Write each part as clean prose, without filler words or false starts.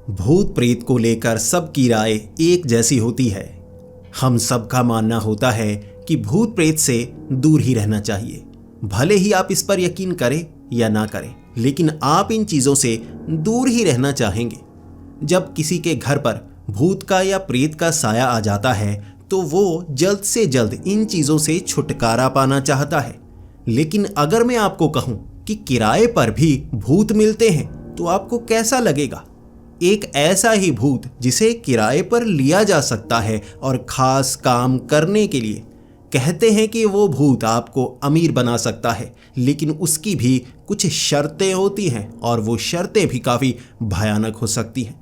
भूत प्रेत को लेकर सबकी राय एक जैसी होती है। हम सबका मानना होता है कि भूत प्रेत से दूर ही रहना चाहिए। भले ही आप इस पर यकीन करें या ना करें, लेकिन आप इन चीज़ों से दूर ही रहना चाहेंगे। जब किसी के घर पर भूत का या प्रेत का साया आ जाता है तो वो जल्द से जल्द इन चीज़ों से छुटकारा पाना चाहता है। लेकिन अगर मैं आपको कहूँ कि किराए पर भी भूत मिलते हैं तो आपको कैसा लगेगा? एक ऐसा ही भूत जिसे किराए पर लिया जा सकता है और खास काम करने के लिए। कहते हैं कि वो भूत आपको अमीर बना सकता है, लेकिन उसकी भी कुछ शर्तें होती हैं और वो शर्तें भी काफ़ी भयानक हो सकती हैं।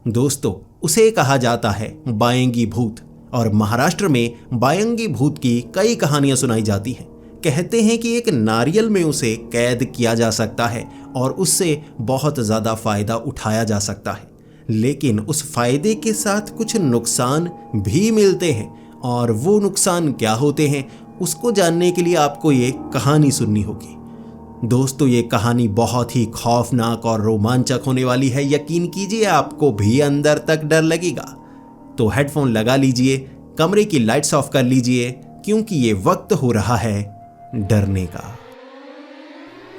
दोस्तों, उसे कहा जाता है बायंगी भूत, और महाराष्ट्र में बायंगी भूत की कई कहानियां सुनाई जाती हैं। कहते हैं कि एक नारियल में उसे कैद किया जा सकता है और उससे बहुत ज़्यादा फ़ायदा उठाया जा सकता है, लेकिन उस फ़ायदे के साथ कुछ नुकसान भी मिलते हैं। और वो नुकसान क्या होते हैं, उसको जानने के लिए आपको ये कहानी सुननी होगी। दोस्तों, ये कहानी बहुत ही खौफनाक और रोमांचक होने वाली है। यकीन कीजिए, आपको भी अंदर तक डर लगेगा। तो हेडफोन लगा लीजिए, कमरे की लाइट्स ऑफ कर लीजिए, क्योंकि ये वक्त हो रहा है डरने का।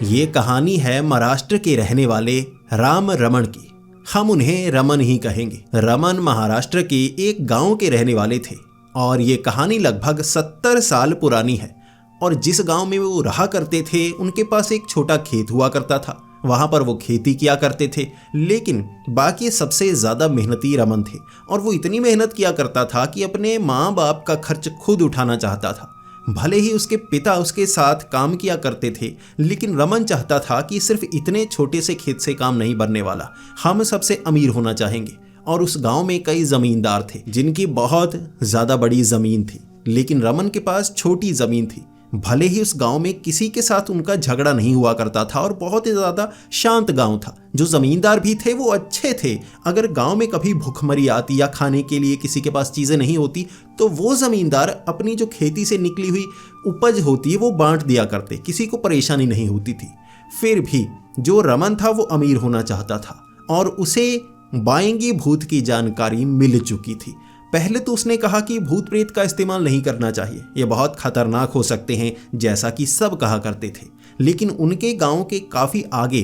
ये कहानी है महाराष्ट्र के रहने वाले राम रमन की। हम उन्हें रमन ही कहेंगे। रमन महाराष्ट्र के एक गांव के रहने वाले थे और ये कहानी लगभग 70 साल पुरानी है। और जिस गांव में वो रहा करते थे, उनके पास एक छोटा खेत हुआ करता था। वहाँ पर वो खेती किया करते थे, लेकिन बाकी सबसे ज़्यादा मेहनती रमन थे। और वो इतनी मेहनत किया करता था कि अपने माँ बाप का खर्च खुद उठाना चाहता था। भले ही उसके पिता उसके साथ काम किया करते थे, लेकिन रमन चाहता था कि सिर्फ इतने छोटे से खेत से काम नहीं बनने वाला, हम सबसे अमीर होना चाहेंगे। और उस गांव में कई ज़मींदार थे जिनकी बहुत ज़्यादा बड़ी ज़मीन थी, लेकिन रमन के पास छोटी ज़मीन थी। भले ही उस गांव में किसी के साथ उनका झगड़ा नहीं हुआ करता था और बहुत ही ज़्यादा शांत गांव था। जो ज़मींदार भी थे वो अच्छे थे। अगर गांव में कभी भूखमरी आती या खाने के लिए किसी के पास चीज़ें नहीं होती, तो वो ज़मींदार अपनी जो खेती से निकली हुई उपज होती है वो बांट दिया करते, किसी को परेशानी नहीं होती थी। फिर भी जो रमन था वो अमीर होना चाहता था और उसे बायंगी भूत की जानकारी मिल चुकी थी। पहले तो उसने कहा कि भूत प्रेत का इस्तेमाल नहीं करना चाहिए, ये बहुत खतरनाक हो सकते हैं, जैसा कि सब कहा करते थे। लेकिन उनके गांव के काफ़ी आगे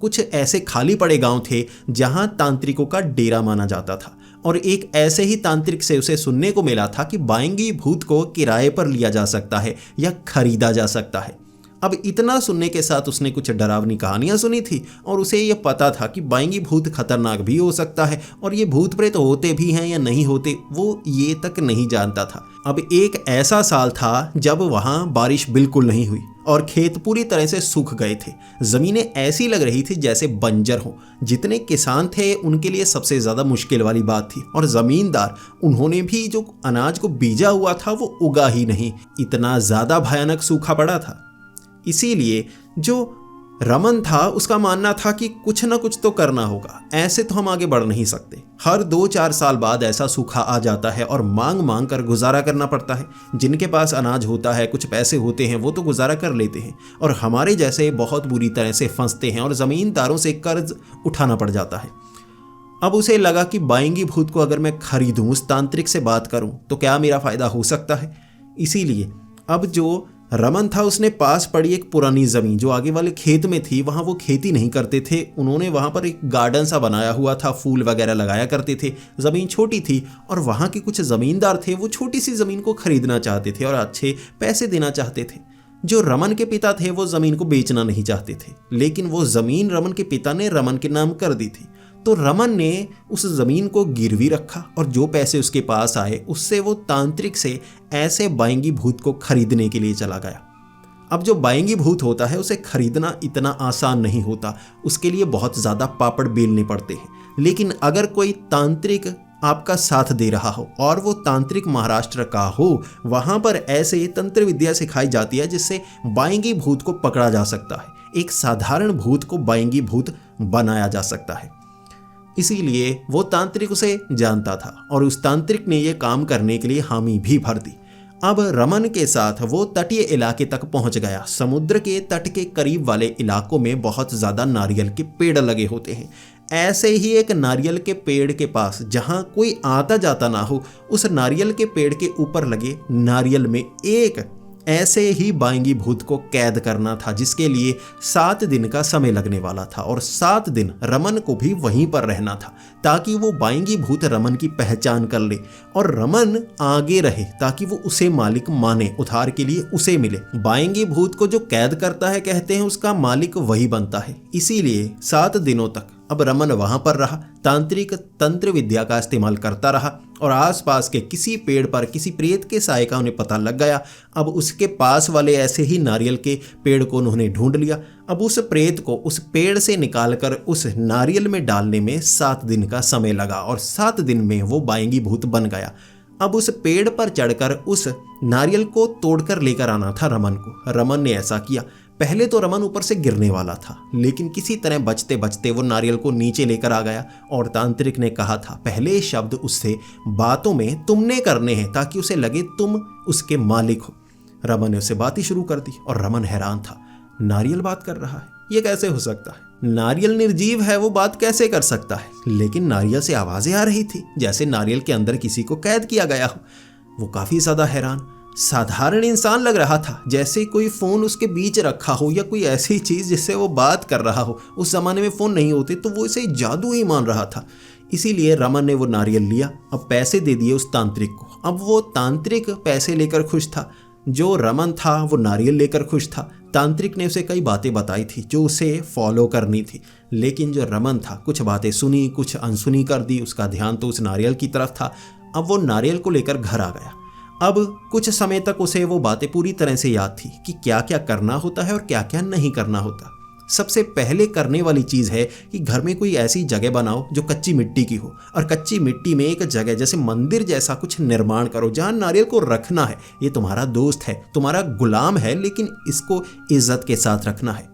कुछ ऐसे खाली पड़े गांव थे जहां तांत्रिकों का डेरा माना जाता था। और एक ऐसे ही तांत्रिक से उसे सुनने को मिला था कि बायंगी भूत को किराए पर लिया जा सकता है या खरीदा जा सकता है। अब इतना सुनने के साथ उसने कुछ डरावनी कहानियां सुनी थी और उसे यह पता था कि बायंगी भूत खतरनाक भी हो सकता है और ये भूत प्रेत होते भी हैं या नहीं होते, वो ये तक नहीं जानता था। अब एक ऐसा साल था जब वहाँ बारिश बिल्कुल नहीं हुई और खेत पूरी तरह से सूख गए थे। ज़मीनें ऐसी लग रही थी जैसे बंजर हो। जितने किसान थे उनके लिए सबसे ज़्यादा मुश्किल वाली बात थी। और ज़मींदार, उन्होंने भी जो अनाज को बीजा हुआ था वो उगा ही नहीं, इतना ज़्यादा भयानक सूखा पड़ा था। इसीलिए जो रमन था उसका मानना था कि कुछ ना कुछ तो करना होगा, ऐसे तो हम आगे बढ़ नहीं सकते। हर 2-4 साल बाद ऐसा सूखा आ जाता है और मांग मांग कर गुजारा करना पड़ता है। जिनके पास अनाज होता है, कुछ पैसे होते हैं, वो तो गुजारा कर लेते हैं, और हमारे जैसे बहुत बुरी तरह से फंसते हैं और ज़मींदारों से कर्ज उठाना पड़ जाता है। अब उसे लगा कि बायंगी भूत को अगर मैं खरीदूं, उस तांत्रिक से बात करूं, तो क्या मेरा फ़ायदा हो सकता है। इसीलिए अब जो रमन था उसने पास पड़ी एक पुरानी ज़मीन जो आगे वाले खेत में थी, वहाँ वो खेती नहीं करते थे, उन्होंने वहाँ पर एक गार्डन सा बनाया हुआ था, फूल वगैरह लगाया करते थे। ज़मीन छोटी थी और वहाँ के कुछ ज़मींदार थे, वो छोटी सी ज़मीन को खरीदना चाहते थे और अच्छे पैसे देना चाहते थे। जो रमन के पिता थे वो ज़मीन को बेचना नहीं चाहते थे, लेकिन वो ज़मीन रमन के पिता ने रमन के नाम कर दी थी। तो रमन ने उस ज़मीन को गिरवी रखा और जो पैसे उसके पास आए उससे वो तांत्रिक से ऐसे बायंगी भूत को खरीदने के लिए चला गया। अब जो बायंगी भूत होता है उसे खरीदना इतना आसान नहीं होता, उसके लिए बहुत ज़्यादा पापड़ बेलने पड़ते हैं। लेकिन अगर कोई तांत्रिक आपका साथ दे रहा हो और वो तांत्रिक महाराष्ट्र का हो, वहाँ पर ऐसे तंत्र विद्या सिखाई जाती है जिससे बायंगी भूत को पकड़ा जा सकता है। एक साधारण भूत को बायंगी भूत बनाया जा सकता है। इसीलिए वो तांत्रिक उसे जानता था और उस तांत्रिक ने ये काम करने के लिए हामी भी भर दी। अब रमन के साथ वो तटीय इलाके तक पहुंच गया। समुद्र के तट के करीब वाले इलाकों में बहुत ज़्यादा नारियल के पेड़ लगे होते हैं। ऐसे ही एक नारियल के पेड़ के पास जहां कोई आता जाता ना हो, उस नारियल के पेड़ के ऊपर लगे नारियल में एक ऐसे ही बाएंगी भूत को कैद करना था, जिसके लिए 7 दिन का समय लगने वाला था। और 7 दिन रमन को भी वहीं पर रहना था ताकि वो बाएंगी भूत रमन की पहचान कर ले और रमन आगे रहे ताकि वो उसे मालिक माने, उधार के लिए उसे मिले। बाएंगी भूत को जो कैद करता है, कहते हैं उसका मालिक वही बनता है। इसीलिए 7 दिनों तक अब रमन वहां पर रहा, तांत्रिक तंत्र विद्या का इस्तेमाल करता रहा और आसपास के किसी पेड़ पर किसी प्रेत के साय का उन्हें पता लग गया। अब उसके पास वाले ऐसे ही नारियल के पेड़ को उन्होंने ढूंढ लिया। अब उस प्रेत को उस पेड़ से निकालकर उस नारियल में डालने में 7 दिन का समय लगा और 7 दिन में वो बाएंगी भूत बन गया। अब उस पेड़ पर चढ़कर उस नारियल को तोड़कर लेकर आना था रमन को। रमन ने ऐसा किया। पहले तो रमन ऊपर से गिरने वाला था, लेकिन किसी तरह बचते बचते वो नारियल को नीचे लेकर आ गया और तांत्रिक ने कहा था पहले शब्द उससे बातों में तुमने करने हैं ताकि उसे लगे तुम उसके मालिक हो। रमन ने उसे बात ही शुरू कर दी और रमन हैरान था, नारियल बात कर रहा है, ये कैसे हो सकता है? नारियल निर्जीव है, वो बात कैसे कर सकता है? लेकिन नारियल से आवाजें आ रही थी जैसे नारियल के अंदर किसी को कैद किया गया हो। वो काफी ज्यादा हैरान, साधारण इंसान लग रहा था, जैसे कोई फोन उसके बीच रखा हो या कोई ऐसी चीज जिससे वो बात कर रहा हो। उस जमाने में फोन नहीं होते तो वो इसे जादू ही मान रहा था। इसीलिए रमन ने वो नारियल लिया, अब पैसे दे दिए उस तांत्रिक को। अब वो तांत्रिक पैसे लेकर खुश था, जो रमन था वो नारियल लेकर खुश था। तांत्रिक ने उसे कई बातें बताई थी जो उसे फॉलो करनी थी, लेकिन जो रमन था कुछ बातें सुनी कुछ अनसुनी कर दी, उसका ध्यान तो उस नारियल की तरफ था। अब वो नारियल को लेकर घर आ गया। अब कुछ समय तक उसे वो बातें पूरी तरह से याद थी कि क्या क्या करना होता है और क्या क्या नहीं करना होता। सबसे पहले करने वाली चीज़ है कि घर में कोई ऐसी जगह बनाओ जो कच्ची मिट्टी की हो और कच्ची मिट्टी में एक जगह जैसे मंदिर जैसा कुछ निर्माण करो जहाँ नारियल को रखना है। ये तुम्हारा दोस्त है, तुम्हारा गुलाम है, लेकिन इसको इज्जत के साथ रखना है।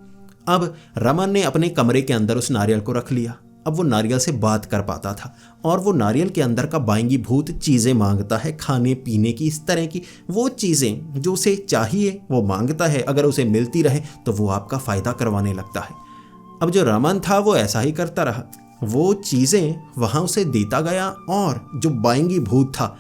अब रमन ने अपने कमरे के अंदर उस नारियल को रख लिया। अब वो नारियल से बात कर पाता था और वो नारियल के अंदर का बाएंगी भूत चीज़ें मांगता है, खाने पीने की, इस तरह की वो चीज़ें जो उसे चाहिए वो मांगता है। अगर उसे मिलती रहे तो वो आपका फ़ायदा करवाने लगता है। अब जो रमन था वो ऐसा ही करता रहा, वो चीज़ें वहाँ उसे देता गया और जो बाएंगी भूत था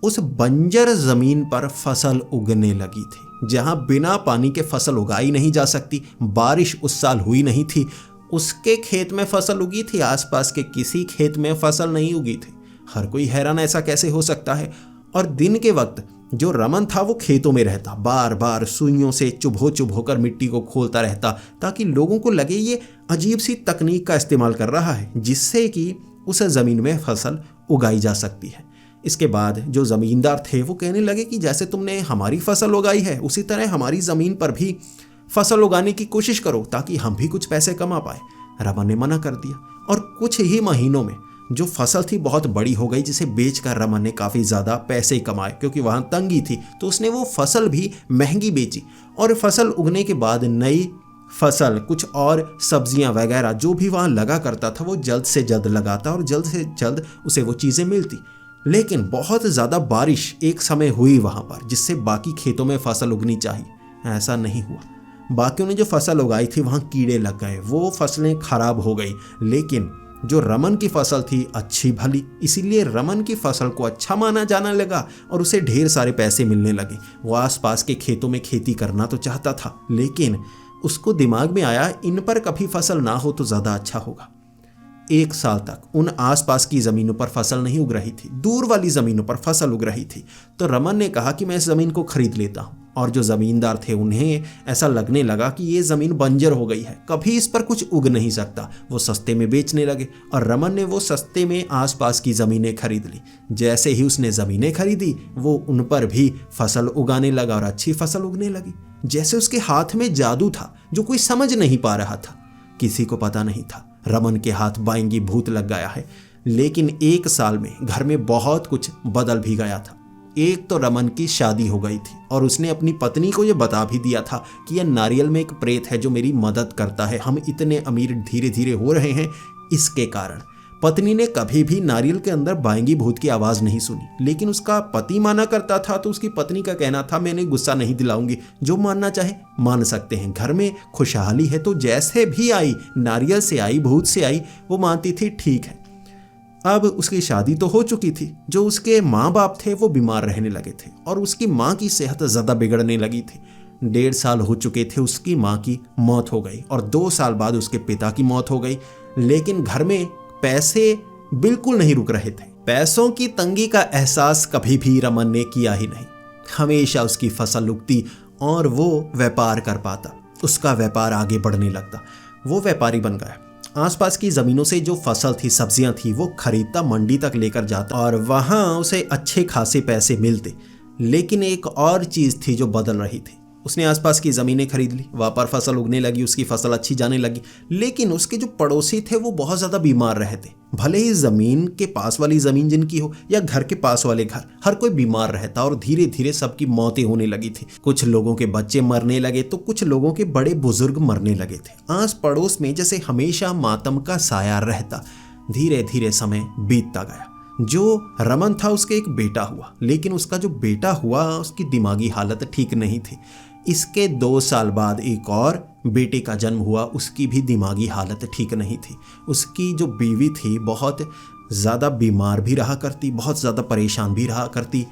उस बंजर ज़मीन पर फसल उगने लगी थी, जहाँ बिना पानी के फसल उगाई नहीं जा सकती। बारिश उस साल हुई नहीं थी, उसके खेत में फसल उगी थी, आसपास के किसी खेत में फसल नहीं उगी थी। हर कोई हैरान, ऐसा कैसे हो सकता है? और दिन के वक्त जो रमन था वो खेतों में रहता, बार बार सुइयों से चुभो कर मिट्टी को खोलता रहता ताकि लोगों को लगे ये अजीब सी तकनीक का इस्तेमाल कर रहा है जिससे कि उस ज़मीन में फसल उगाई जा सकती है। इसके बाद जो ज़मींदार थे वो कहने लगे कि जैसे तुमने हमारी फसल उगाई है उसी तरह हमारी ज़मीन पर भी फसल उगाने की कोशिश करो ताकि हम भी कुछ पैसे कमा पाए। रमन ने मना कर दिया और कुछ ही महीनों में जो फसल थी बहुत बड़ी हो गई, जिसे बेचकर रमन ने काफ़ी ज़्यादा पैसे कमाए। क्योंकि वहाँ तंगी थी तो उसने वो फसल भी महंगी बेची और फसल उगने के बाद नई फसल, कुछ और सब्जियां वगैरह जो भी वहाँ लगा करता था वो जल्द से जल्द लगाता और जल्द से जल्द उसे वो चीज़ें मिलती। लेकिन बहुत ज़्यादा बारिश एक समय हुई वहाँ पर जिससे बाकी खेतों में फसल उगनी चाहिए, ऐसा नहीं हुआ। बाकियों ने जो फसल उगाई थी वहाँ कीड़े लग गए, वो फसलें खराब हो गई। लेकिन जो रमन की फसल थी अच्छी भली, इसीलिए रमन की फसल को अच्छा माना जाने लगा और उसे ढेर सारे पैसे मिलने लगे। वो आसपास के खेतों में खेती करना तो चाहता था, लेकिन उसको दिमाग में आया इन पर कभी फसल ना हो तो ज़्यादा अच्छा होगा। 1 साल तक उन आसपास की ज़मीनों पर फसल नहीं उग रही थी, दूर वाली ज़मीनों पर फसल उग रही थी। तो रमन ने कहा कि मैं इस ज़मीन को खरीद लेता हूँ। और जो ज़मींदार थे उन्हें ऐसा लगने लगा कि ये ज़मीन बंजर हो गई है, कभी इस पर कुछ उग नहीं सकता। वो सस्ते में बेचने लगे और रमन ने वो सस्ते में आसपास की ज़मीनें खरीद ली। जैसे ही उसने ज़मीनें खरीदी वो उन पर भी फसल उगाने लगा और अच्छी फसल उगने लगी। जैसे उसके हाथ में जादू था जो कोई समझ नहीं पा रहा था। किसी को पता नहीं था रमन के हाथ बाएंगी भूत लग गया है। लेकिन 1 साल में घर में बहुत कुछ बदल भी गया था। एक तो रमन की शादी हो गई थी और उसने अपनी पत्नी को ये बता भी दिया था कि यह नारियल में एक प्रेत है जो मेरी मदद करता है, हम इतने अमीर धीरे धीरे हो रहे हैं इसके कारण। पत्नी ने कभी भी नारियल के अंदर बाएंगी भूत की आवाज़ नहीं सुनी, लेकिन उसका पति माना करता था तो उसकी पत्नी का कहना था मैंने गुस्सा नहीं दिलाऊंगी, जो मानना चाहे मान सकते हैं। घर में खुशहाली है तो जैसे भी आई, नारियल से आई, भूत से आई, वो मानती थी ठीक है। अब उसकी शादी तो हो चुकी थी, जो उसके माँ बाप थे वो बीमार रहने लगे थे और उसकी माँ की सेहत ज़्यादा बिगड़ने लगी थी। 1.5 साल हो चुके थे, उसकी माँ की मौत हो गई और 2 साल बाद उसके पिता की मौत हो गई। लेकिन घर में पैसे बिल्कुल नहीं रुक रहे थे। पैसों की तंगी का एहसास कभी भी रमन ने किया ही नहीं। हमेशा उसकी फसल उगती और वो व्यापार कर पाता, उसका व्यापार आगे बढ़ने लगता, वो व्यापारी बन गया। आसपास की ज़मीनों से जो फसल थी, सब्जियां थी, वो खरीदता, मंडी तक लेकर जाता और वहाँ उसे अच्छे खासे पैसे मिलते। लेकिन एक और चीज़ थी जो बदल रही थी। उसने आसपास की ज़मीनें खरीद ली, वहाँ पर फसल उगने लगी, उसकी फसल अच्छी जाने लगी। लेकिन उसके जो पड़ोसी थे वो बहुत ज़्यादा बीमार रहते। भले ही ज़मीन के पास वाली ज़मीन जिनकी हो या घर के पास वाले घर, हर कोई बीमार रहता और धीरे धीरे सबकी मौतें होने लगी थी। कुछ लोगों के बच्चे मरने लगे तो कुछ लोगों के बड़े बुजुर्ग मरने लगे थे। आस पड़ोस में जैसे हमेशा मातम का साया रहता। धीरे धीरे समय बीतता गया। जो रमन था उसके एक बेटा हुआ, लेकिन उसका जो बेटा हुआ उसकी दिमागी हालत ठीक नहीं थी। इसके 2 साल बाद एक और बेटे का जन्म हुआ, उसकी भी दिमागी हालत ठीक नहीं थी। उसकी जो बीवी थी बहुत ज़्यादा बीमार भी रहा करती, बहुत ज़्यादा परेशान भी रहा करती।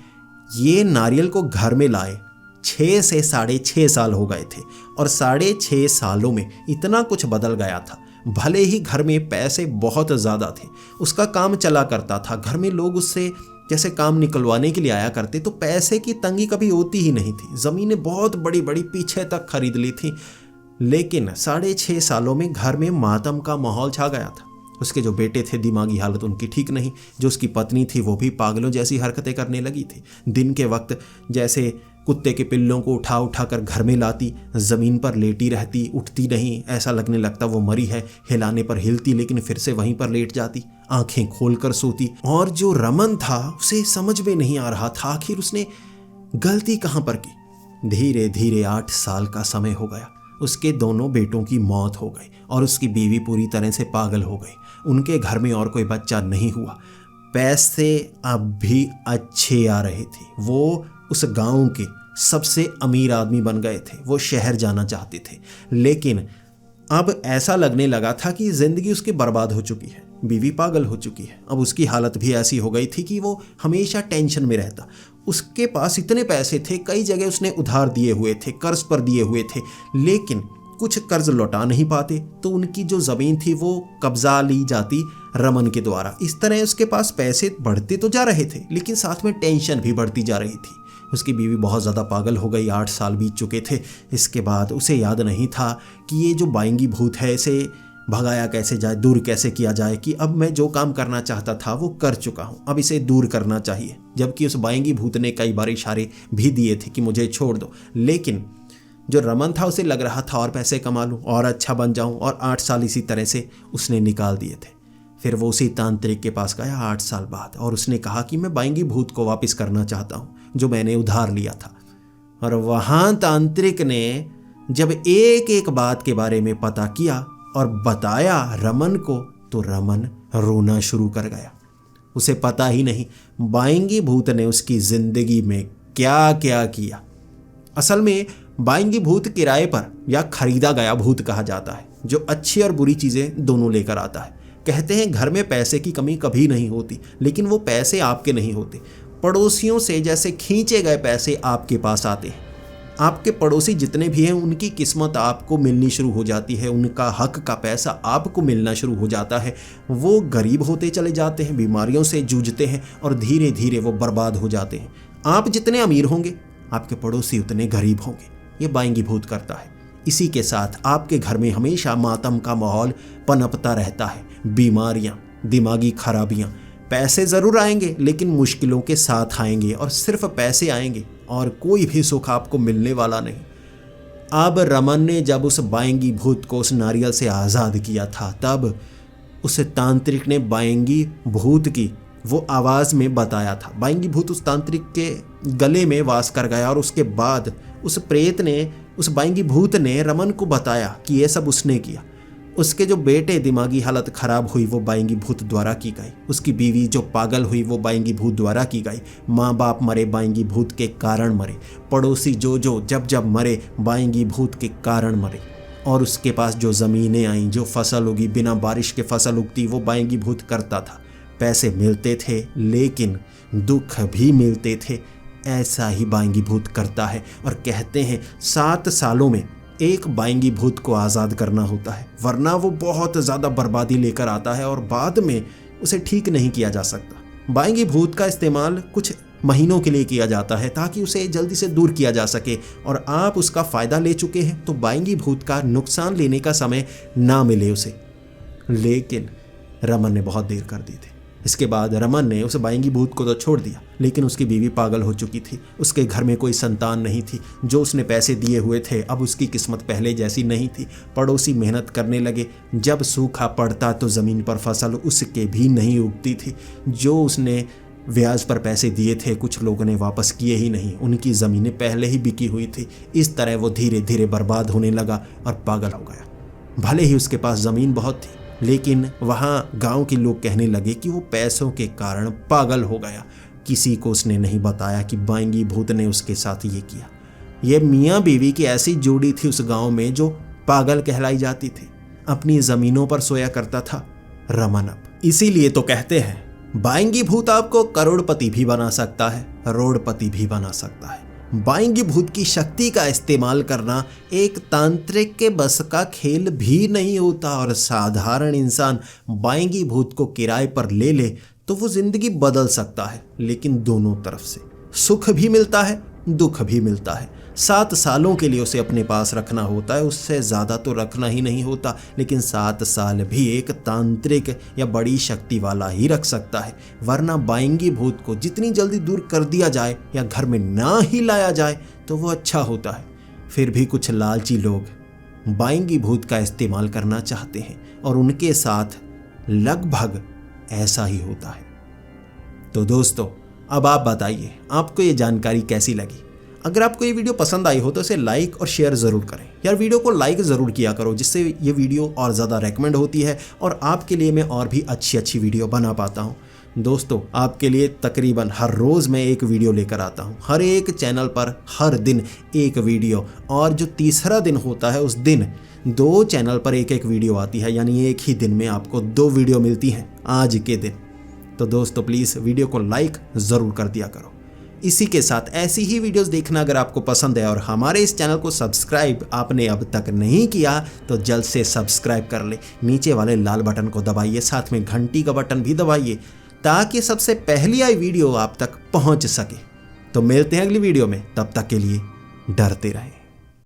ये नारियल को घर में लाए 6 से 6.5 साल हो गए थे और 6.5 सालों में इतना कुछ बदल गया था। भले ही घर में पैसे बहुत ज़्यादा थे, उसका काम चला करता था, घर में लोग उससे जैसे काम निकलवाने के लिए आया करते, तो पैसे की तंगी कभी होती ही नहीं थी। ज़मीनें बहुत बड़ी बड़ी पीछे तक खरीद ली थी। लेकिन 6.5 सालों में घर में मातम का माहौल छा गया था। उसके जो बेटे थे दिमागी हालत उनकी ठीक नहीं, जो उसकी पत्नी थी वो भी पागलों जैसी हरकतें करने लगी थी। दिन के वक्त जैसे कुत्ते के पिल्लों को उठा उठा कर घर में लाती, ज़मीन पर लेटी रहती, उठती नहीं, ऐसा लगने लगता वो मरी है। हिलाने पर हिलती लेकिन फिर से वहीं पर लेट जाती, आंखें खोलकर सोती। और जो रमन था उसे समझ में नहीं आ रहा था आखिर उसने गलती कहाँ पर की। धीरे धीरे 8 साल का समय हो गया, उसके दोनों बेटों की मौत हो गई और उसकी बीवी पूरी तरह से पागल हो गई। उनके घर में और कोई बच्चा नहीं हुआ। पैसे अब भी अच्छे आ रहे थे। वो उस गांव के सबसे अमीर आदमी बन गए थे। वो शहर जाना चाहते थे, लेकिन अब ऐसा लगने लगा था कि ज़िंदगी उसकी बर्बाद हो चुकी है, बीवी पागल हो चुकी है। अब उसकी हालत भी ऐसी हो गई थी कि वो हमेशा टेंशन में रहता। उसके पास इतने पैसे थे, कई जगह उसने उधार दिए हुए थे, कर्ज पर दिए हुए थे, लेकिन कुछ कर्ज लौटा नहीं पाते, तो उनकी जो ज़मीन थी वो कब्जा ली जाती रमन के द्वारा। इस तरह उसके पास पैसे बढ़ते तो जा रहे थे, लेकिन साथ में टेंशन भी बढ़ती जा रही थी। उसकी बीवी बहुत ज़्यादा पागल हो गई। 8 साल बीत चुके थे। इसके बाद उसे याद नहीं था कि ये जो बाएंगी भूत है इसे भगाया कैसे जाए, दूर कैसे किया जाए, कि अब मैं जो काम करना चाहता था वो कर चुका हूँ, अब इसे दूर करना चाहिए। जबकि उस बाएंगी भूत ने कई बार इशारे भी दिए थे कि मुझे छोड़ दो, लेकिन जो रमन था उसे लग रहा था और पैसे कमा लूँ और अच्छा बन जाऊँ, और 8 साल इसी तरह से उसने निकाल दिए थे। फिर वो उसी तांत्रिक के पास गया 8 साल बाद और उसने कहा कि मैं बाएंगी भूत को वापस करना चाहता हूँ जो मैंने उधार लिया था। और वहाँ तांत्रिक ने जब एक एक बात के बारे में पता किया और बताया रमन को, तो रमन रोना शुरू कर गया। उसे पता ही नहीं बाएंगी भूत ने उसकी ज़िंदगी में क्या क्या किया। असल में बाएंगी भूत किराए पर या खरीदा गया भूत कहा जाता है, जो अच्छी और बुरी चीज़ें दोनों लेकर आता है। कहते हैं घर में पैसे की कमी कभी नहीं होती, लेकिन वो पैसे आपके नहीं होते, पड़ोसियों से जैसे खींचे गए पैसे आपके पास आते हैं। आपके पड़ोसी जितने भी हैं उनकी किस्मत आपको मिलनी शुरू हो जाती है, उनका हक का पैसा आपको मिलना शुरू हो जाता है। वो गरीब होते चले जाते हैं, बीमारियों से जूझते हैं और धीरे धीरे वो बर्बाद हो जाते हैं। आप जितने अमीर होंगे आपके पड़ोसी उतने गरीब होंगे। ये बाएंगी भूत करता है। इसी के साथ आपके घर में हमेशा मातम का माहौल पनपता रहता है, बीमारियाँ, दिमागी खराबियाँ। पैसे ज़रूर आएंगे लेकिन मुश्किलों के साथ आएंगे, और सिर्फ पैसे आएंगे और कोई भी सुख आपको मिलने वाला नहीं। अब रमन ने जब उस बाएंगी भूत को उस नारियल से आज़ाद किया था, तब उस तांत्रिक ने बाएंगी भूत की वो आवाज़ में बताया था। बाएंगी भूत उस तांत्रिक के गले में वास कर गया और उसके बाद उस प्रेत ने, उस बाएंगी भूत ने रमन को बताया कि ये सब उसने किया। उसके जो बेटे दिमागी हालत खराब हुई वो बाएंगी भूत द्वारा की गई। उसकी बीवी जो पागल हुई वो बाएंगी भूत द्वारा की गई। माँ बाप मरे बाएंगी भूत के कारण मरे। पड़ोसी जो जब जब मरे बाएंगी भूत के कारण मरे। और उसके पास जो ज़मीनें आईं, जो फसल उगी, बिना बारिश के फसल उगती, वो बाएंगी भूत करता था। पैसे मिलते थे लेकिन दुख भी मिलते थे। ऐसा ही बाएंगी भूत करता है। और कहते हैं 7 सालों में एक बाएंगी भूत को आज़ाद करना होता है, वरना वो बहुत ज़्यादा बर्बादी लेकर आता है और बाद में उसे ठीक नहीं किया जा सकता। बाएंगी भूत का इस्तेमाल कुछ महीनों के लिए किया जाता है ताकि उसे जल्दी से दूर किया जा सके, और आप उसका फ़ायदा ले चुके हैं तो बाएंगी भूत का नुकसान लेने का समय ना मिले उसे। लेकिन रमन ने बहुत देर कर दी थी। इसके बाद रमन ने उस बाएंगी भूत को तो छोड़ दिया, लेकिन उसकी बीवी पागल हो चुकी थी। उसके घर में कोई संतान नहीं थी। जो उसने पैसे दिए हुए थे अब उसकी किस्मत पहले जैसी नहीं थी। पड़ोसी मेहनत करने लगे। जब सूखा पड़ता तो ज़मीन पर फसल उसके भी नहीं उगती थी। जो उसने ब्याज पर पैसे दिए थे कुछ लोगों ने वापस किए ही नहीं। उनकी ज़मीनें पहले ही बिकी हुई थी। इस तरह वो धीरे धीरे बर्बाद होने लगा और पागल हो गया। भले ही उसके पास ज़मीन बहुत थी, लेकिन वहाँ गांव के लोग कहने लगे कि वो पैसों के कारण पागल हो गया। किसी को उसने नहीं बताया कि बाएंगी भूत ने उसके साथ ये किया। ये मियाँ बीवी की ऐसी जोड़ी थी उस गांव में जो पागल कहलाई जाती थी। अपनी ज़मीनों पर सोया करता था रमन। अब इसीलिए तो कहते हैं बाएंगी भूत आपको करोड़पति भी बना सकता है, रोडपति भी बना सकता है। बाएंगी भूत की शक्ति का इस्तेमाल करना एक तांत्रिक के बस का खेल भी नहीं होता, और साधारण इंसान बाएंगी भूत को किराए पर ले ले तो वो जिंदगी बदल सकता है। लेकिन दोनों तरफ से सुख भी मिलता है, दुख भी मिलता है। 7 सालों के लिए उसे अपने पास रखना होता है, उससे ज़्यादा तो रखना ही नहीं होता। लेकिन 7 साल भी एक तांत्रिक या बड़ी शक्ति वाला ही रख सकता है, वरना बाएंगी भूत को जितनी जल्दी दूर कर दिया जाए या घर में ना ही लाया जाए तो वो अच्छा होता है। फिर भी कुछ लालची लोग बाएंगी भूत का इस्तेमाल करना चाहते हैं और उनके साथ लगभग ऐसा ही होता है। तो दोस्तों, अब आप बताइए आपको ये जानकारी कैसी लगी। अगर आपको ये वीडियो पसंद आई हो तो इसे लाइक और शेयर ज़रूर करें। यार वीडियो को लाइक ज़रूर किया करो, जिससे ये वीडियो और ज़्यादा रेकमेंड होती है और आपके लिए मैं और भी अच्छी वीडियो बना पाता हूँ। दोस्तों, आपके लिए तकरीबन हर रोज़ मैं एक वीडियो लेकर आता हूँ। हर एक चैनल पर हर दिन एक वीडियो, और जो तीसरा दिन होता है उस दिन 2 चैनल पर एक वीडियो आती है। यानी एक ही दिन में आपको 2 वीडियो मिलती हैं आज के दिन। तो दोस्तों प्लीज़ वीडियो को लाइक ज़रूर कर दिया करो। इसी के साथ ऐसी ही वीडियोस देखना अगर आपको पसंद है और हमारे इस चैनल को सब्सक्राइब आपने अब तक नहीं किया तो जल्द से सब्सक्राइब कर ले। नीचे वाले लाल बटन को दबाइए, साथ में घंटी का बटन भी दबाइए ताकि सबसे पहली आई वीडियो आप तक पहुंच सके। तो मिलते हैं अगली वीडियो में, तब तक के लिए डरते रहें।